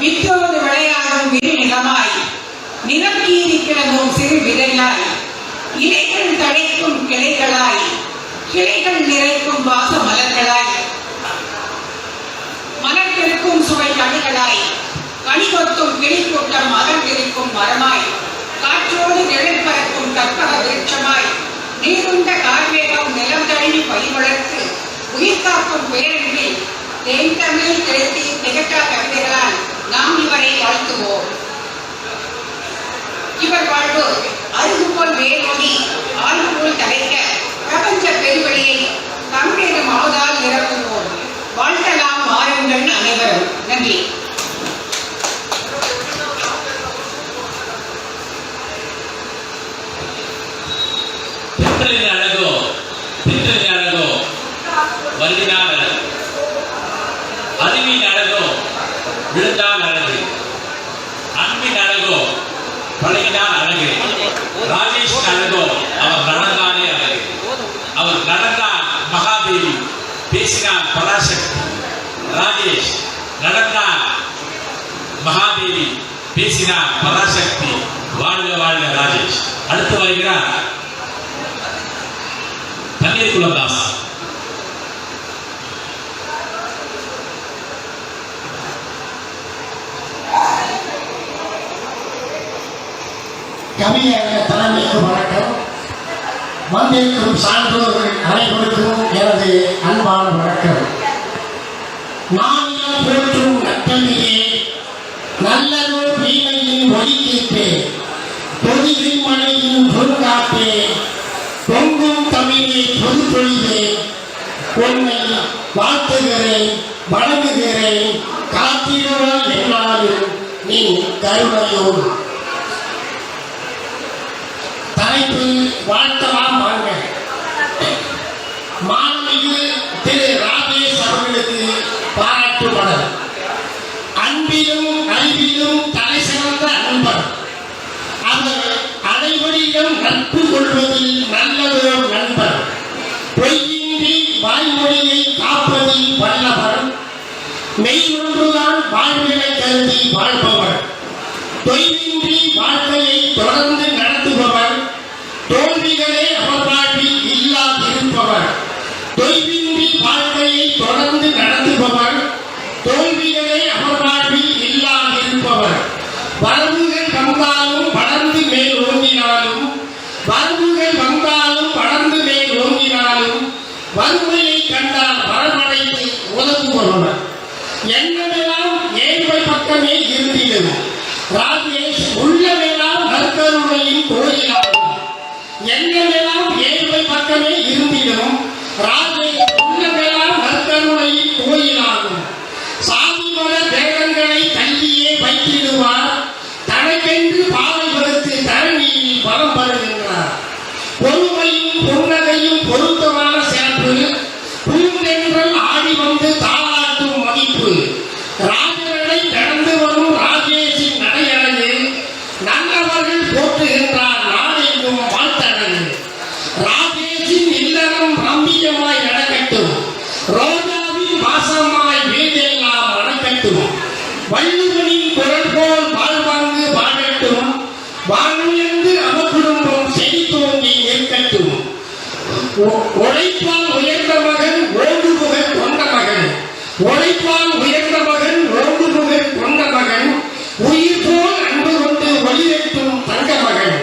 வித்தோடு விளையாடும் விரில் நிலமாய் நிலக்கீறி கிளம்பும் சிறு விதையாய் இலைகள் தழைக்கும் கிளைகளாய் கிளைகள் நிறைக்கும் வாச மலர்களாய் மலர்கிருக்கும் சுவை கனிகளாய் கனிகொத்தும் கிளிக்கூட்டம் அகன்றிருக்கும் மரமாய் காற்றோடு நிழல் பறக்கும் கற்பக விருட்சமாய் நீருண்ட கார்மேகம் நிலம் தழுவி பயிர்வளர்த்து உயிர் காக்கும் பேரன்பில் தேன் தமிழ் திரைத்தி திகட்டா கவிதைகளால் நாம் இவரை வாழ்த்துவோம். இவர் வாழ்வு அருகுபோல் வேரோடி ஆழ்வு போல் தலைக்க பிரபஞ்ச பெருவெளியை தமிழகம் ஆவதால் நிரப்புவோம். வாழ்த்தலாம் வாருங்கள் அனைவரும். நன்றி. அழகோ பித்தலின் அழகோ வருகிறான் அழகு, அறிவின் அழகோ விழுந்தான் அழகு, அன்பின் அழகோ பழகினான் அழகு, ராஜேஷ் அழகோ அவர் நடந்தானே அழகு, அவர் நடந்தான் மகாதேவி பேசினான் பராசக்தி, ராஜேஷ் நடந்தான் மகாதேவி பேசினான் பராசக்தி. வாழ்க வாழ்க ராஜேஷ். அடுத்து வருகிறார் தண்ணீர் குலதாஸ். கவியக தலைமைக்கு வணக்கம். வந்திருக்கும் சான்றோர்கள் அனைவருக்கும் எனது அன்பான வணக்கம். நானியம் போற்றும் நட்டமிலே நல்லதோர் வீணையின் ஒலிக்கேற்றே பொதிகை மலையின் பொருளாற்றே பொங்கும் தமிழே பொது பொழிவே உன்னை வாழ்த்துகிறேன் வணங்குகிறேன் காத்திடுவாய் என்னாலும் நீ கருணையோடு. தலைப்பு வாழ்த்தலாம் வாங்க. மாண்புமிகு திரு ராஜேஷ் அவர்களுக்கு பாராட்டு மலர். அன்பிலும் அறிவிலும் தலை சிறந்த அன்பர். அவர் அனைவரிடம் நட்பு கொள்வதில் நல்லதோர் நண்பர். பொய்யின்றி வாய்மொழியை காப்பதில் வல்லவர். மெய் ஒன்றுதான் வாழ்வினை கருதி வாழ்பவர். தொய்வின்றி வாழ்க்கையை தொடர்ந்து நடத்துபவர். தோல்விகளே அவர் வாழ்வில் இல்லாதிருப்பவர். தொய்வின்றி வாழ்க்கையை தொடர்ந்து நடத்துபவர். தோல்விகளே அவர் வாழ்வில் இல்லாதிருப்பவர். வரவுகள் வந்தாலும் வளர்ந்து மேல் ஓங்கினாலும், வரவுகள் வந்தாலும் வளர்ந்து மேல் ஓங்கினாலும், வறுமையை கண்டால் வரவழைத்து உதவுபவர். எண்ணமெல்லாம் ஏழ்மை பக்கமே இருந்தது. ராஜேஷ் உள்ளமெல்லாம் நற்கருணையின் கோயிலாகும். எண்ணமெல்லாம் ஏழ்மை பக்கமே இருந்திடும். ராஜேஷ் உள்ளமெல்லாம் நற்கருணையின் கோயிலாகும். சாதிமத பேதங்களை தள்ளியே வைத்திடுவார். தனக்கென்று பாதை வகுத்து தரணியில் வலம் வருகின்றார். பொறுமையும் புன்னகையும் பொருத்தமான சிறப்பு. பூந்தென்றல் ஆடி வந்து தாளாட்டும் மதிப்பு. ராஜனை நடந்து வரும் ராஜேஷின் நடையழகு நல்லவர்கள் போற்றுகின்றார் நாடெங்கும் வாழ்த்தழகு. ராஜேஷின் இல்லறம் ரம்பியமாய் நடக்கட்டும். ரோஜாவின் வாசமாய் வீடெல்லாம் மணக்கட்டும். வள்ளுவனின் குரல் போல் வாழ்வாங்கு வாழட்டும். வாழ்ந்து அவர் குடும்பம் செடி தோங்கி நிற்கட்டும். உழைப்பால் உயர்ந்த மகன் ஓடு புகழ் கொண்ட மகன். உழைப்பால் உயர்ந்த மகன் ஓடு புகழ் கொண்ட மகன். உயிர் போல் அன்பு கொண்டு ஒளிரட்டும் தங்க மகன்.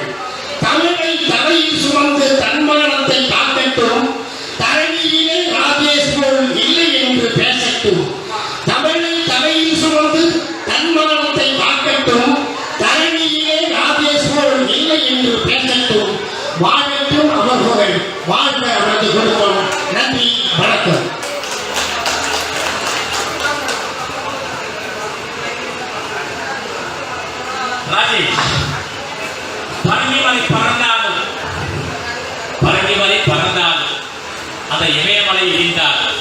தமிழை தலையில் சுமந்து தன்மானத்தை காக்கட்டும். தரணியிலே ராஜேஷ் போல் இல்லை என்று பேசட்டும். தமிழை தலையில் சுமந்து தன்மானத்தை காக்கட்டும். தரணியிலே ராஜேஷ் போல் இல்லை என்று பேசட்டும். வாழட்டும் அவர் புகழ். வாழ்க அவரது குடும்பம். நன்றி, வணக்கம். ராஜேஷ் பரங்கிமலை பறந்தாலும் பரங்கிமலை பறந்தாலும் அந்த இமயமலை இடிந்தாலும்,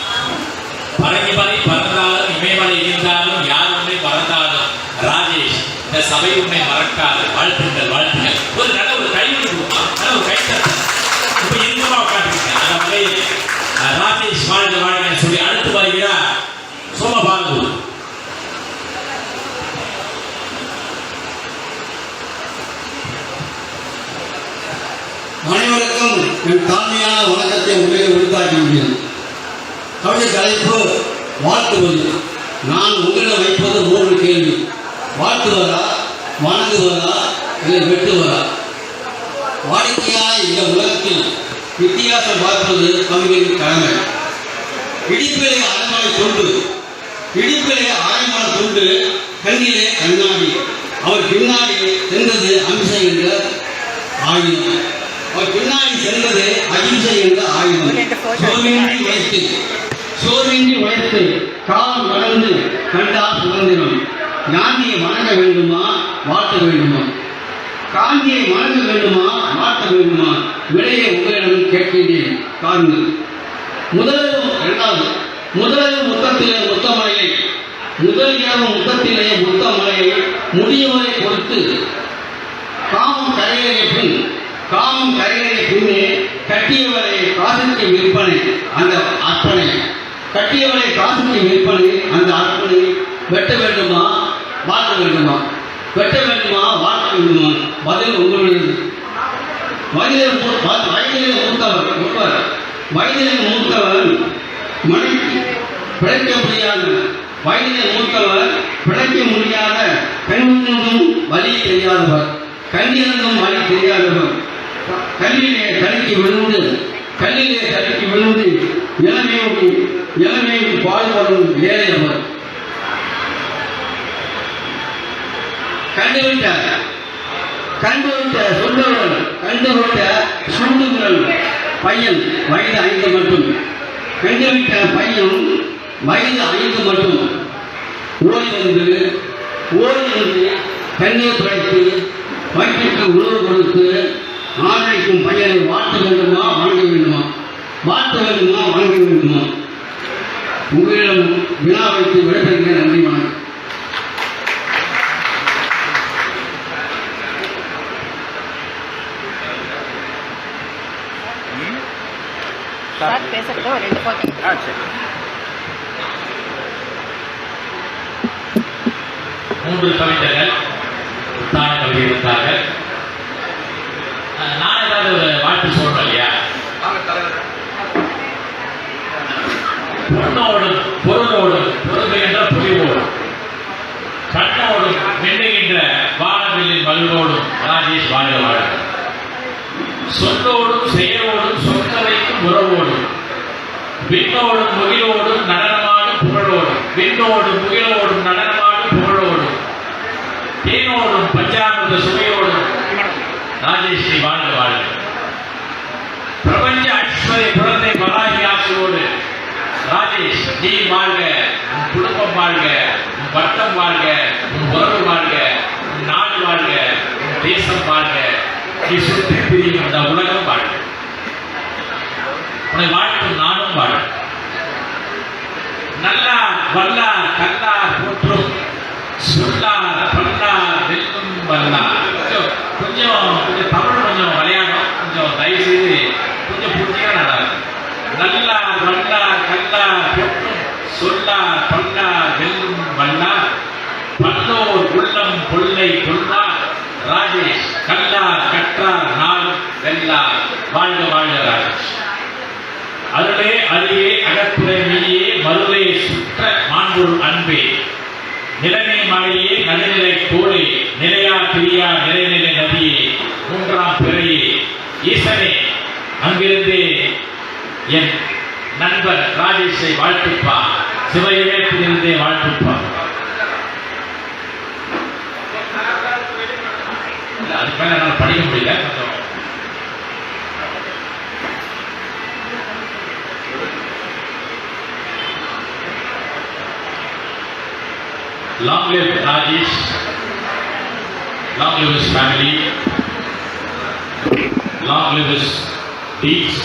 பரங்கிமலை பறந்தாலும் இமயமலை இடிந்தாலும், யார் உன்னை பறந்தாலும் ராஜேஷ் இந்த சபை உன்னை மறக்காது. வாழ்த்துங்கள் வாழ்த்துங்கள். ஒரு நல்ல ஒரு கைவிடு கொடுப்பான், நல்ல ஒரு கைத்தட்டல். இப்ப இன்பமா உட்காந்துருக்கேன் அந்த வகையில் ராஜேஷ் வாழ்க வாழ்க சொல்லி அடுத்து வருகிறார் சோமபாலு. அனைவருக்கும் என் தாழ்மையான வணக்கத்தை உங்களிடம் உறுத்தாக்கியுள்ளேன். கவிதை தலைப்பு வாழ்த்துவது. நான் உங்களிடம் வைப்பது 3 கேள்வி. வாழ்த்துவதா, வணங்குவதா, இல்லை வெட்டுவதா? வாடிக்கையாக இந்த உலகத்தில் வித்தியாசம் பார்ப்பது கவிஞரின் கடமை. இடிப்பிலே அரைமலை துண்டு, இடிப்பிலே அரைமலை துண்டு, கண்ணிலே கண்ணாடி, அவர் பின்னாடி சென்றது அம்சை என்ற ஆயுதம். அவர் பின்னாடி சென்றது அகிம்சை என்ற ஆயுதம். சோர்வின்றி உழைத்து காலம் கடந்து கண்டா சுதந்திரம். காந்தியை வணங்க வேண்டுமா, வாழ்த்த வேண்டுமா? காந்தியை வணங்க வேண்டுமா, வாழ்த்த வேண்டுமா? விடையை உங்களிடம் கேட்கின்றேன். காண்கள். முதலது முத்தத்திலே முத்தமலையை, முதல் இரவு முத்தத்திலே முத்தமலையை முடியவரை கொடுத்து காமம் கரையேறிய பின்னே கட்டியவரை காசுக்கு விற்பனை அந்த அர்ப்பணை, கட்டியவரை காசுக்கு விற்பனை அந்த அர்ப்பணை. வெட்ட வேண்டுமா, வாழ்த்த வேண்டுமா? வெட்ட வேண்டுமா, வாழ்த்த வேண்டுமா? பதில் உங்களுடையது. வயதிலே மூத்தவர் மனைக்கு பிழைக்க முடியாத, வயதிலே மூத்தவர் பிழைக்க முடியாத, கண்ணிருந்தும் வழி தெரியாதவர், கண்ணிருந்தும் வழி தெரியாதவர், கல்லிலே தடுக்கி விழுந்து இளமையோடு பாடுபடும் ஏழையவர். கண்டுவிட்ட சொல்பவர், கண்டுவிட்ட சுண்டுகிறல் பையன் வயது 5 மட்டும், கண்டுவிட்ட பையன் வயது 5 மட்டும். ஓடி வந்து கண்ணீர் துடைத்து வயிற்றுக்கு உணவு கொடுத்து ஆணைக்கும் பையனை வாழ்த்த வேண்டுமா, வணங்க வேண்டுமா? வாழ்த்த வேண்டுமா, வணங்க வேண்டுமா? உங்களிடம் வினா வைத்து விடைபெறுகிறேன். நன்றி, வணக்கம். பேசுறது ஒரு 2 போட்டோ. சரி. 3 கவிஞர்கள் தான கவிதை இருந்தார்கள். நான் ஏதாவது ஒரு வாழ்த்து சொல்றேன் இல்லையா? பொண்ணோடும் பொருளோடும் பொறுமைகின்ற புலிவோடும் கண்ணோடும் மென்னுகின்ற வானவில்லின் மகிழ்வோடும் ராஜேஷ் வாழ்க வாழ. சொல்லோடும் செயலோடும் சொற்க வைக்கும் உறவோடும் விண்ணோடும் முகிலோடும் நடனமாடும் புகழோடும், விண்ணோடும் முகிலோடும் நடனமாடும் புகழோடும், தேனோடும் பஞ்சாமிர்த சுவையோடும் ராஜேஸ்வரி வாழ்க வாழ்க. பிரபஞ்ச ஐஸ்வர்ய குழந்தை மலாகி ஆட்சியோடு ராஜேஷ் நீ வாழ்க, உன் குடும்பம் வாழ்க, உன் வட்டம் வாழ்க, உன் உறவு வாழ்க, உன் நாடு வாழ்க, உன் தேசம் வாழ்க, நீ சுற்றி பிரியும் அந்த உலகம் வாழ்க. உன்னை வாழ்த்தும் நானும் வாழ். நல்லார் வல்லார் கல்லார் போற்றும் சொல்லார் பல்லார் வெல்லும் வல்லார். கொஞ்சம் தமிழ் கொஞ்சம் விளையாடும், கொஞ்சம் தயவு செய்து கொஞ்சம் புரிஞ்சுக்க நல்லா இருக்கும். நல்லார் வல்லார் கல்லார் போற்றும் சொல்லார் பல்லார் வெல்லும் வல்லார், பல்லோர் உள்ளம் கொள்ளை கொள்ளார் ராஜேஷ், கல்லார் கற்றார் நாளும் வெல்லார். வாழ்க வாழ்க ராஜேஷ். அருளே அரியே அகத்துறை மெய்யே மருளே சுற்ற மாண்புள் அன்பே, நிலைமை மழையே நடுநிலை கோளே, நிலையா பிரியா நிறைநிலை நதியே, 3ஆம் பிறையே ஈசனே. அங்கிருந்தே என் நண்பர் ராஜேஷை வாழ்த்துப்பா, சிவயிலேத்திலிருந்தே வாழ்த்துப்பா. அதுக்கு மேல என்னால் படிக்க முடியல. கொஞ்சம் long live Rajesh, long live his family, long live his deeds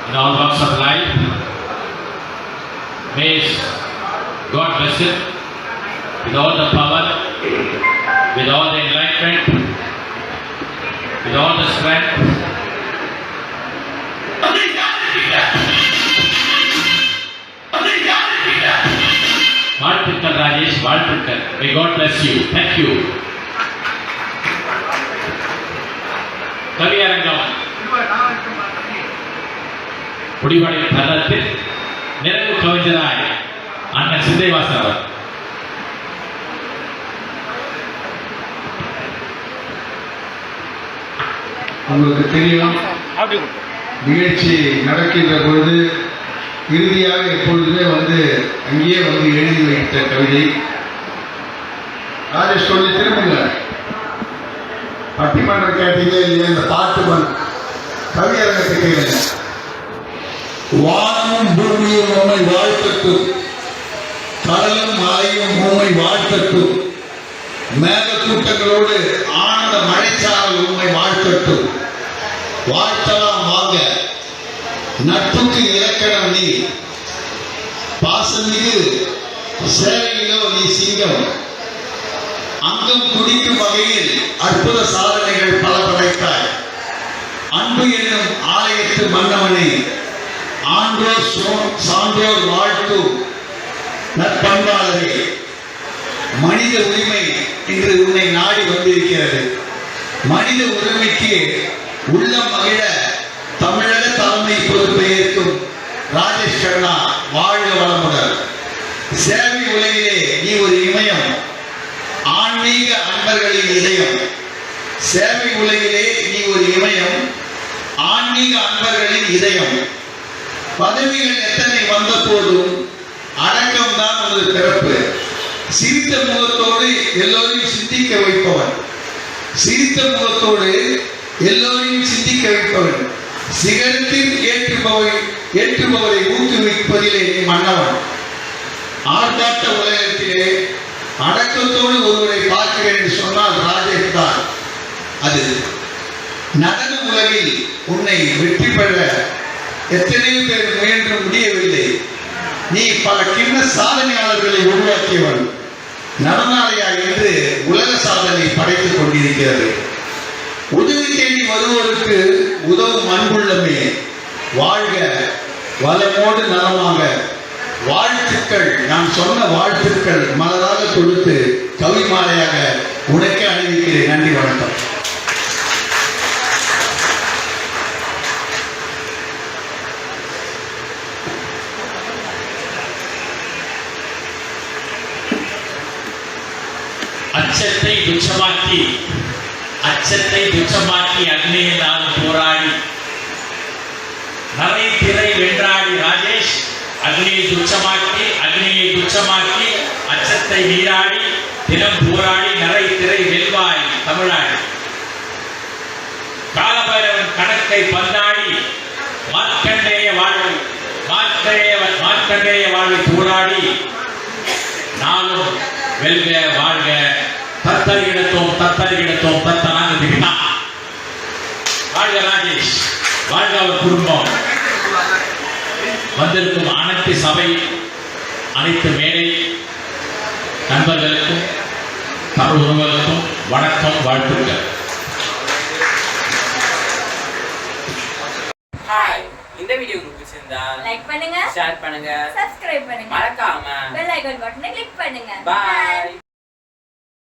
in all walks of life. May God bless him with all the power, with all the enlightenment, with all the strength. வாழ்த்துக்கள் ராஜேஷ், வாழ்த்துக்கள். May God bless you. Thank you. கவியரங்கம் முடிவடையும் தருணத்தில் நிறைவு கவிஞராய் அண்ணன் சிந்தைவாசன் அவர். உங்களுக்கு தெரியும், நிகழ்ச்சி நடக்கின்ற பொழுது இறுதியாக எப்பொழுதுமே அங்கேயே எழுதி வைத்த கவிதை. ராஜேஷ் சொல்லி திரும்புங்க. பட்டிமன்ற கேட்டீங்களே இல்லையா, இந்த பாட்டு கவியரங்கத்தை கேளுங்க. வானமும் பூமியும் உம்மை வாழ்த்தட்டும், கடலும் மலையும் உம்மை வாழ்த்தட்டும், மேகக்கூட்டங்களோடு ஆனந்த மழைச்சாரல் உம்மை வாழ்த்தட்டும். வாழ்த்தலாம் வாங்க, நட்புக்கு இலக்கணம் நீ, பாசமிகு சேவையிலோ நீ சிங்கம், அங்கம் குடிக்கும் வகையில் அற்புத சாதனைகள் பல படைத்தாய். அன்பு என்னும் ஆலயத்து மன்னவனை ஆன்றோர் சான்றோர் வாழ்த்தும் நற்பண்பாளரே, மனித உரிமை இன்று உன்னை நாடி வந்திருக்கிறது. மனித உரிமைக்கு உள்ளம் மகிழ தமிழக தலைமை பொறுப்பேற்கும் ராஜேஷ் கண்ணா வாழ்க வளமுடன். சேவை உலகிலே நீ ஒரு இமயம், ஆன்மீக அன்பர்களின் இதயம். சேவை உலகிலே நீ ஒரு இமயம், ஆன்மீக அன்பர்களின் இதயம். பதவிகள் எத்தனை வந்த போதும் அடக்கம்தான் ஒரு பிறப்பு. சிரித்த முகத்தோடு எல்லோரையும் சிந்திக்க வைப்பவன், சிரித்த முகத்தோடு எல்லோரையும் சிந்திக்க வைப்பவன், சிகரத்தில் ஏற்றுபவரை ஊக்குவிப்பதிலே நீ மன்னவன். ஆர்ப்பாட்ட உலகத்திலே அடக்கத்தோடு ஒருவரை பார்க்கிறேன் என்று சொன்னால் ராஜேஷ் தான். அது நடன உலகில் உன்னை வெற்றி பெற எத்தனையோ பேர் முயன்று முடியவில்லை. நீ பல கிண்ண சாதனையாளர்களை உருவாக்கியவன். நடனாலயா என்று உலக சாதனை படைத்துக் கொண்டிருக்கிறது. உதவி தேடி வருவோருக்கு உதவும் அன்புள்ளமே, வாழ்க வளமோடு நலமாக. வாழ்த்துக்கள், நான் சொன்ன வாழ்த்துக்கள் மலராக கொடுத்து கவி மாலையாக உனக்கே அணிவிக்கிறேன். நன்றி, வணக்கம். அச்சத்தை துச்சமாக்கி அக்னியில் நான் போராடி நரை திரை வென்றாடி ராஜேஷ். அக்னியை துச்சமாக்கி அச்சத்தை நீராடி தினம் போராடி நரை திரை வெல்வாய் தமிழாடி. காலபைரவன் கணக்கை பந்தாடி மார்க்கண்டேய வாழ்வை போராடி நாளும் வெல்க வாழ்க. தத்தரிகிடத்தோம் தத்தனாக திகழா. வாழ்க ராஜேஷ், வாழ்க அவர் குடும்பம். வந்திருக்கும் அனைத்து சபை, அனைத்து மேடை நண்பர்களுக்கும் தமிழ் உறவுகளுக்கும் வணக்கம், வாழ்த்துக்கள். ஹாய், இந்த வீடியோ உங்களுக்கு பிடிச்சிருந்தா லைக் பண்ணுங்க, ஷேர் பண்ணுங்க, சப்ஸ்கிரைப் பண்ணுங்க, மறக்காம பெல் ஐகான் பட்டனை கிளிக் பண்ணுங்க. பாய்.